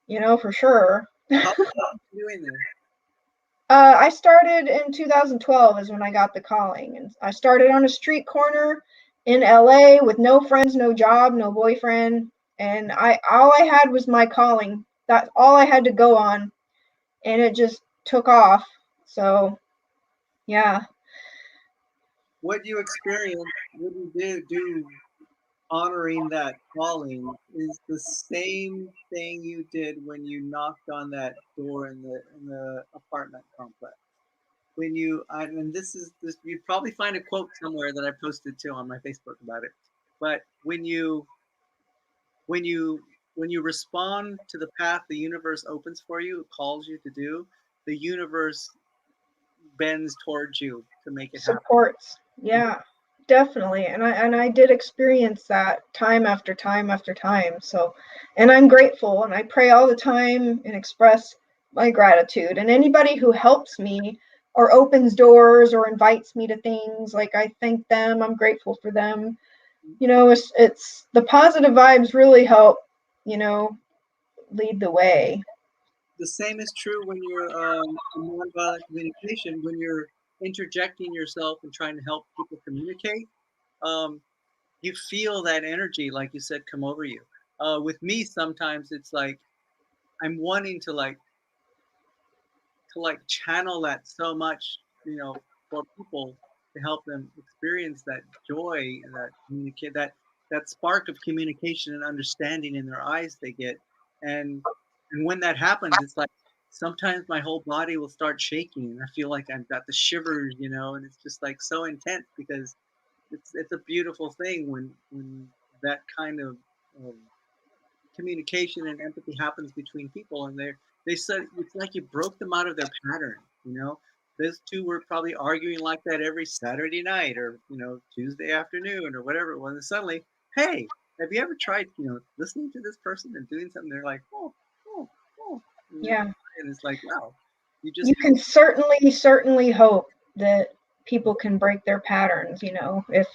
for sure. How long have you been doing this? I started in 2012 is when I got the calling, and I started on a street corner in LA with no friends, no job, no boyfriend, and all I had was my calling. That's all I had to go on, and it just took off. So, yeah. What you experience, what you do honoring that calling is the same thing you did when you knocked on that door in the apartment complex. And this you probably find a quote somewhere that I posted too on my Facebook about it. But when you when you respond to the path the universe opens for you, it calls you to do, the universe bends towards you to make it happen. Supports. Yeah, definitely. And I did experience that time after time after time. So, and I'm grateful, and I pray all the time and express my gratitude. And anybody who helps me or opens doors or invites me to things, like, I thank them. I'm grateful for them. It's the positive vibes really help, lead the way. The same is true when you're in nonviolent communication, when you're interjecting yourself and trying to help people communicate. Um, you feel that energy, like you said, come over you. With me, sometimes it's like I'm wanting to channel that so much, for people to help them experience that joy and that communicate that spark of communication and understanding in their eyes they get. And and when that happens, it's like sometimes my whole body will start shaking and I feel like I've got the shivers, and it's just like so intense because it's a beautiful thing when that kind of communication and empathy happens between people, and they said it's like you broke them out of their pattern. Those two were probably arguing like that every Saturday night or Tuesday afternoon or whatever it was, and suddenly, hey, have you ever tried listening to this person and doing something? They're like, oh, oh, oh, Yeah. and it's like, wow, you just You can certainly hope that people can break their patterns, if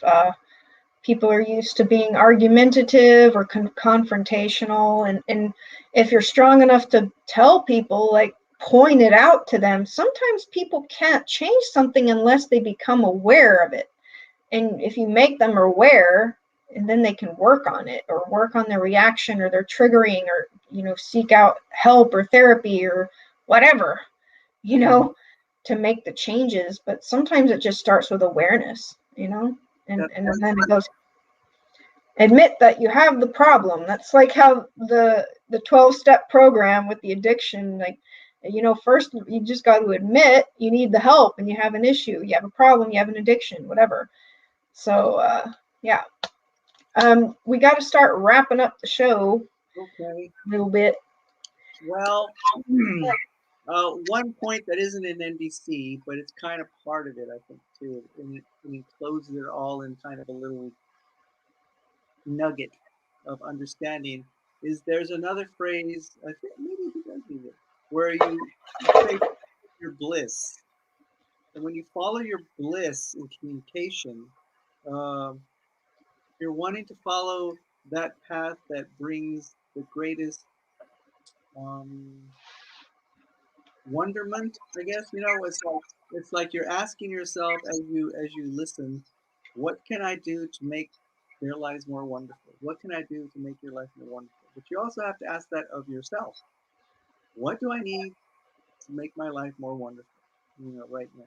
people are used to being argumentative or confrontational, and if you're strong enough to tell people, like, point it out to them. Sometimes people can't change something unless they become aware of it, and if you make them aware, and then they can work on it or work on their reaction or their triggering, or seek out help or therapy or whatever, you know to make the changes. But sometimes it just starts with awareness, and that's then it goes, admit that you have the problem. That's like how the 12-step program with the addiction, like, first you just got to admit you need the help and you have an issue, you have a problem, you have an addiction, whatever. So, yeah. We got to start wrapping up the show okay. a little bit. Well, one point that isn't in NDC, but it's kind of part of it, I think, too, and it closes it all in kind of a little nugget of understanding. Is there's another phrase, I think maybe he does use it, where you say your bliss. And when you follow your bliss in communication, um, you're wanting to follow that path that brings the greatest um, wonderment, I guess. It's like you're asking yourself as you listen, what can I do to make their lives more wonderful? What can I do to make your life more wonderful? But you also have to ask that of yourself. What do I need to make my life more wonderful? Right now.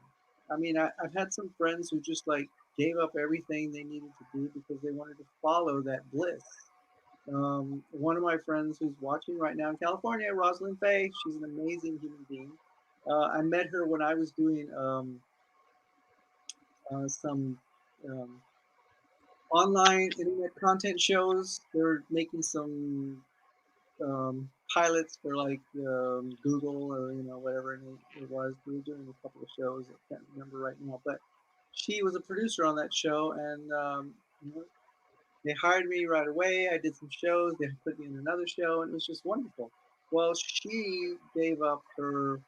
I mean, I've had some friends who just like gave up everything they needed to do because they wanted to follow that bliss. One of my friends who's watching right now in California, Rosalind Faye, she's an amazing human being. I met her when I was doing some um, online internet content shows. They were making some pilots for like Google or whatever it was. We were doing a couple of shows. I can't remember right now, but she was a producer on that show, and they hired me right away. I did some shows. They put me in another show, and it was just wonderful. Well, she gave up her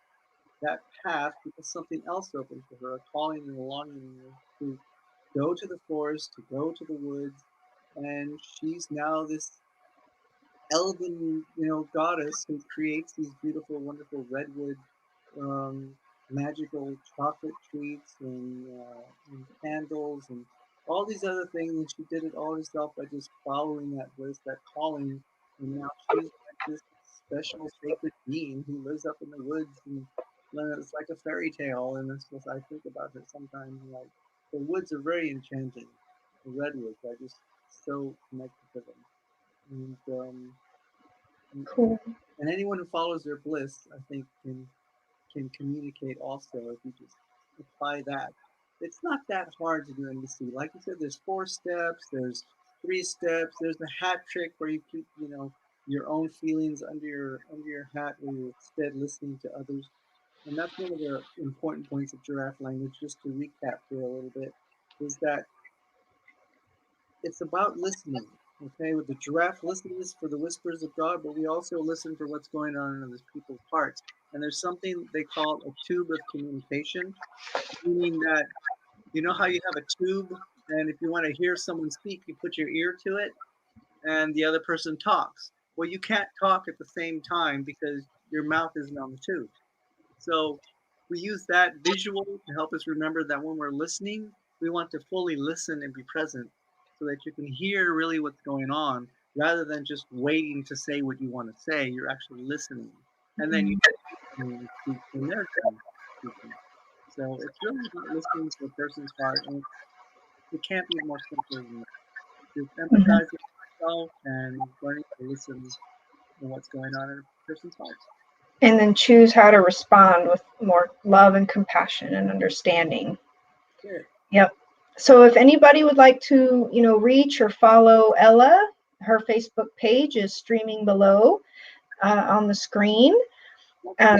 that path because something else opened for her, a calling and a longing to go to the forest, to go to the woods, and she's now this elven, goddess who creates these beautiful, wonderful redwood, um, magical chocolate treats and candles and all these other things. And she did it all herself by just following that voice, that calling. And now she's like this special sacred being who lives up in the woods, and it's like a fairy tale. And it's just I think about her sometimes. Like the woods are very enchanting. The redwoods, I just so connected to them. And Cool. and anyone who follows their bliss, I think, can communicate also if you just apply that. It's not that hard to do NVC. Like you said, there's 4 steps, there's 3 steps, there's the hat trick where you keep, your own feelings under your hat where you're instead listening to others. And that's one of the important points of giraffe language, just to recap here a little bit, is that it's about listening. Okay, with the giraffe listens for the whispers of God, but we also listen for what's going on in other people's hearts. And there's something they call a tube of communication, meaning that you know how you have a tube, and if you want to hear someone speak, you put your ear to it, and the other person talks. Well, you can't talk at the same time because your mouth isn't on the tube. So we use that visual to help us remember that when we're listening, we want to fully listen and be present so that you can hear really what's going on rather than just waiting to say what you want to say. You're actually listening. And then you speak when they're done speaking. So it's really about listening to a person's heart, and it can't be more simple than that. Just Mhm. empathizing with yourself and learning to listen to what's going on in a person's heart. And then choose how to respond with more love and compassion and understanding. That's it. Yep. So if anybody would like to, reach or follow Ella, her Facebook page is streaming below on the screen.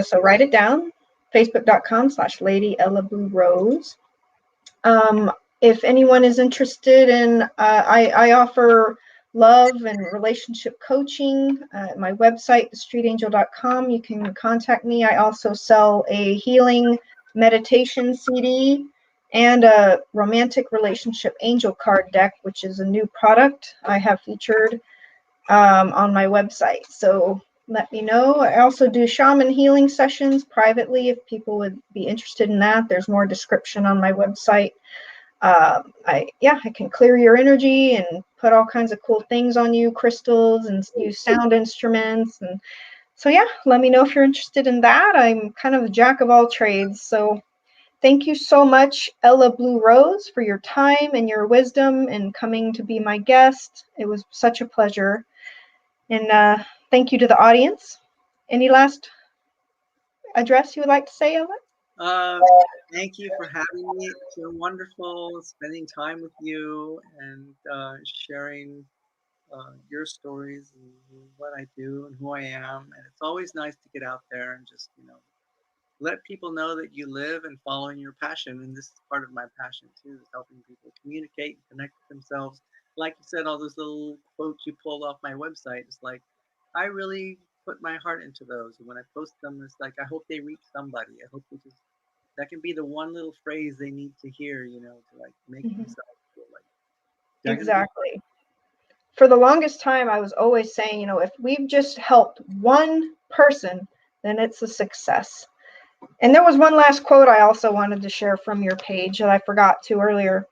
So write it down, facebook.com/Lady Ella Blue Rose. If anyone is interested in, I offer love and relationship coaching at my website, thestreetangel.com. You can contact me. I also sell a healing meditation CD and a romantic relationship angel card deck, which is a new product I have featured on my website. So let me know. I also do shaman healing sessions privately if people would be interested in that. There's more description on my website. I can clear your energy and put all kinds of cool things on you, crystals, and use sound instruments. And so let me know if you're interested in that. I'm kind of a jack of all trades. So thank you so much, Ella Blue Rose, for your time and your wisdom and coming to be my guest. It was such a pleasure. And thank you to the audience. Any last address you would like to say, Ella? Uh, Thank you for having me. It's been wonderful spending time with you and sharing your stories and what I do and who I am. And it's always nice to get out there and just, let people know that you live and following your passion. And this is part of my passion too, is helping people communicate and connect with themselves. Like you said, all those little quotes you pulled off my website, it's like, I really put my heart into those. And when I post them, it's like, I hope they reach somebody. I hope they just, that can be the one little phrase they need to hear, to like make Mhm. themselves feel like they're going to be. Exactly. For the longest time, I was always saying, if we've just helped one person, then it's a success. And there was one last quote I also wanted to share from your page that I forgot to earlier.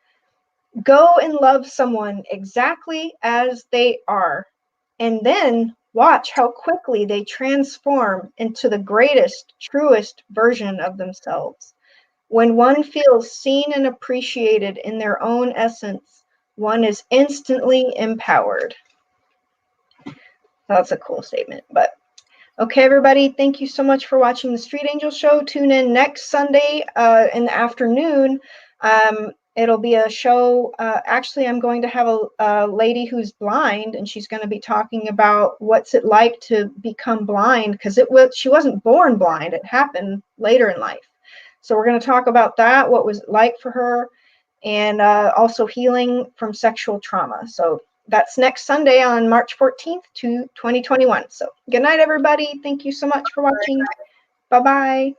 Go and love someone exactly as they are, and then watch how quickly they transform into the greatest, truest version of themselves. When one feels seen and appreciated in their own essence, one is instantly empowered. That's a cool statement. But okay, everybody, thank you so much for watching the Street Angel Show. Tune in next Sunday in the afternoon. It'll be a show. Actually, I'm going to have a lady who's blind, and she's going to be talking about what's it like to become blind, because she wasn't born blind. It happened later in life. So we're going to talk about that, what was it like for her, and also healing from sexual trauma. So that's next Sunday on March 14th, 2021. So good night, everybody. Thank you so much for watching. Bye-bye.